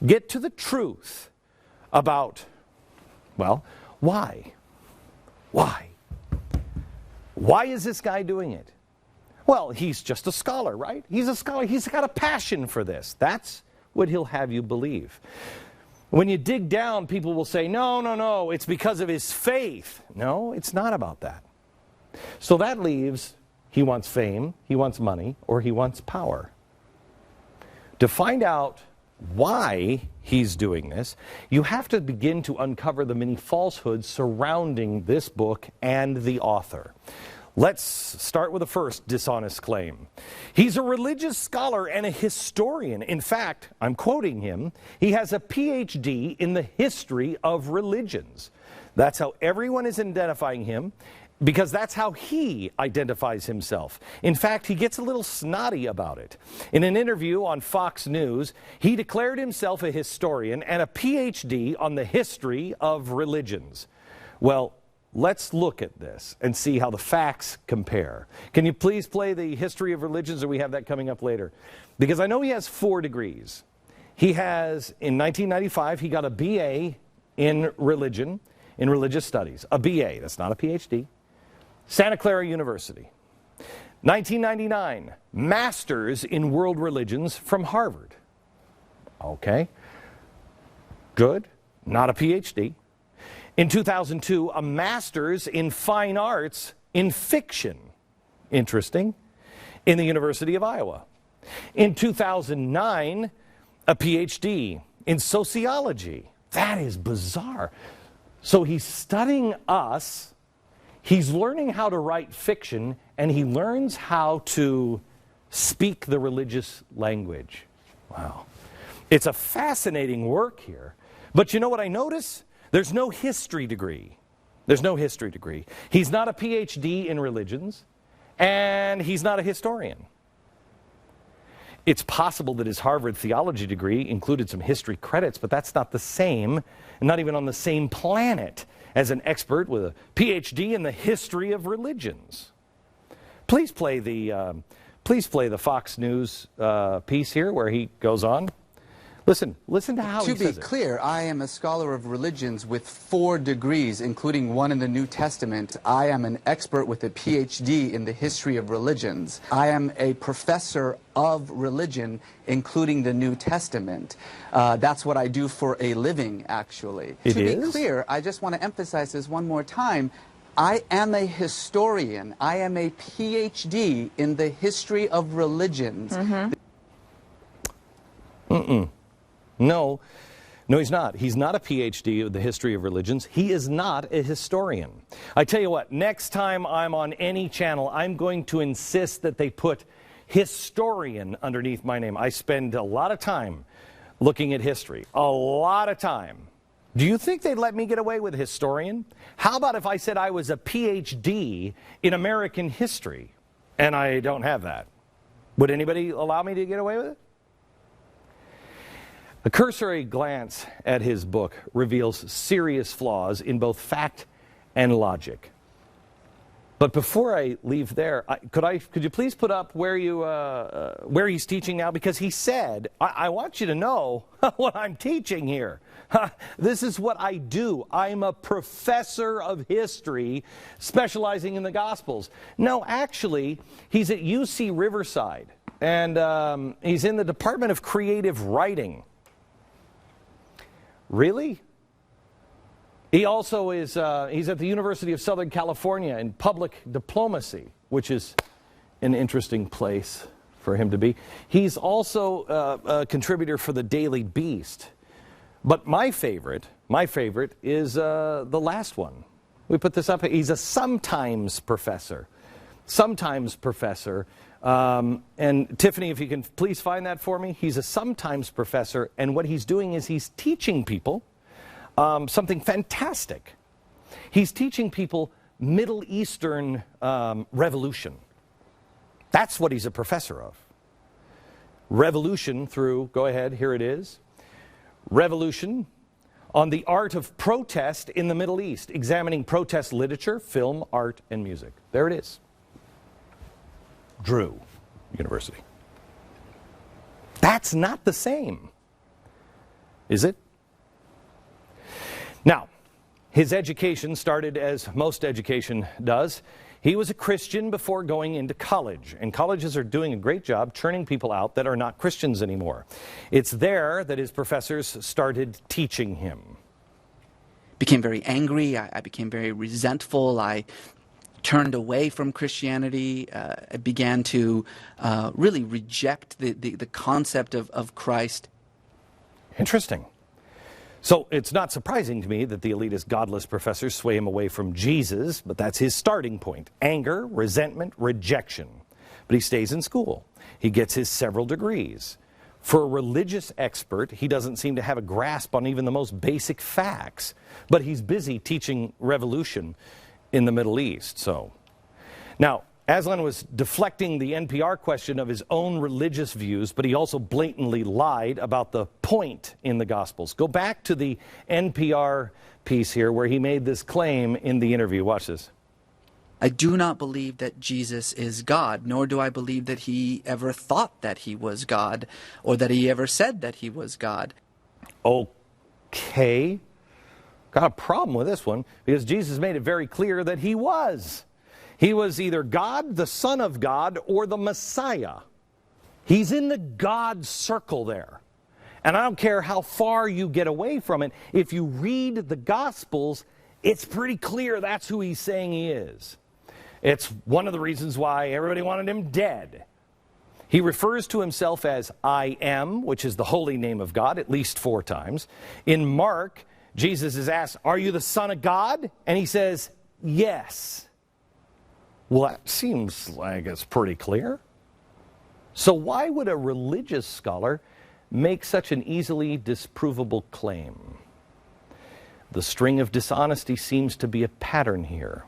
Get to the truth about, well, why? Why? Why is this guy doing it? Well, he's just a scholar, right? He's a scholar. He's got a passion for this. That's what he'll have you believe. When you dig down, people will say, no, no, no, it's because of his faith. No, it's not about that. So that leaves, he wants fame, he wants money, or he wants power. To find out why he's doing this, you have to begin to uncover the many falsehoods surrounding this book and the author. Let's start with the first dishonest claim. He's a religious scholar and a historian. In fact, I'm quoting him, he has a PhD in the history of religions. That's how everyone is identifying him, because that's how he identifies himself. In fact, he gets a little snotty about it. In an interview on Fox News, he declared himself a historian and a PhD on the history of religions. Well, let's look at this and see how the facts compare. Can you please play the history of religions, or we have that coming up later? Because I know he has 4 degrees. He has, in 1995, he got a BA in religion, in religious studies. A BA, that's not a PhD. Santa Clara University. 1999, Masters in World Religions from Harvard. Okay. Good. Not a PhD. In 2002, a Master's in Fine Arts in Fiction. Interesting. In the University of Iowa. In 2009, a PhD in Sociology. That is bizarre. So he's studying us, he's learning how to write fiction, and he learns how to speak the religious language. Wow. It's a fascinating work here. But you know what I notice? There's no history degree. There's no history degree. He's not a PhD in religions, and he's not a historian. It's possible that his Harvard theology degree included some history credits, but that's not the same, and not even on the same planet as an expert with a PhD in the history of religions. Please play the Fox News piece here where he goes on. Listen to how he says it. To be clear, I am a scholar of religions with 4 degrees, including 1 in the New Testament. I am an expert with a PhD in the history of religions. I am a professor of religion, including the New Testament. That's what I do for a living, actually. To be clear, I just want to emphasize this one more time. I am a historian. I am a PhD in the history of religions. No, he's not. He's not a PhD of the history of religions. He is not a historian. I tell you what, next time I'm on any channel, I'm going to insist that they put historian underneath my name. I spend a lot of time looking at history. A lot of time. Do you think they'd let me get away with historian? How about if I said I was a PhD in American history? And I don't have that. Would anybody allow me to get away with it? A cursory glance at his book reveals serious flaws in both fact and logic. But before I leave there, could you please put up where he's teaching now? Because he said, I want you to know what I'm teaching here. This is what I do. I'm a professor of history specializing in the Gospels. No, actually, he's at UC Riverside, and he's in the Department of Creative Writing. Really? He also is, he's at the University of Southern California in public diplomacy, which is an interesting place for him to be. He's also a contributor for the Daily Beast. But my favorite is the last one. We put this up. He's a sometimes professor. Sometimes professor. And Tiffany, if you can please find that for me. He's a sometimes professor, and what he's doing is he's teaching people something fantastic. He's teaching people Middle Eastern revolution. That's what he's a professor of. Revolution through, go ahead, here it is. Revolution on the art of protest in the Middle East, examining protest literature, film, art, and music. There it is. Drew University. That's not the same. Is it? Now, his education started as most education does. He was a Christian before going into college, and colleges are doing a great job churning people out that are not Christians anymore. It's there that his professors started teaching him. Became very angry. I became very resentful. I turned away from Christianity. I began to really reject the concept of Christ. Interesting. So it's not surprising to me that the elitist, godless professors sway him away from Jesus, but that's his starting point. Anger, resentment, rejection. But he stays in school. He gets his several degrees. For a religious expert, he doesn't seem to have a grasp on even the most basic facts, but he's busy teaching revolution in the Middle East. So, now, Aslan was deflecting the NPR question of his own religious views, but he also blatantly lied about the point in the Gospels. Go back to the NPR piece here where he made this claim in the interview. Watch this. I do not believe that Jesus is God, nor do I believe that he ever thought that he was God, or that he ever said that he was God. Okay. Got a problem with this one, because Jesus made it very clear that he was. He was either God, the Son of God, or the Messiah. He's in the God circle there. And I don't care how far you get away from it. If you read the Gospels, it's pretty clear that's who he's saying he is. It's one of the reasons why everybody wanted him dead. He refers to himself as I am, which is the holy name of God, at least 4 times. In Mark, Jesus is asked, "Are you the Son of God?" And he says, "Yes." Well, that seems like it's pretty clear. So why would a religious scholar make such an easily disprovable claim? The string of dishonesty seems to be a pattern here.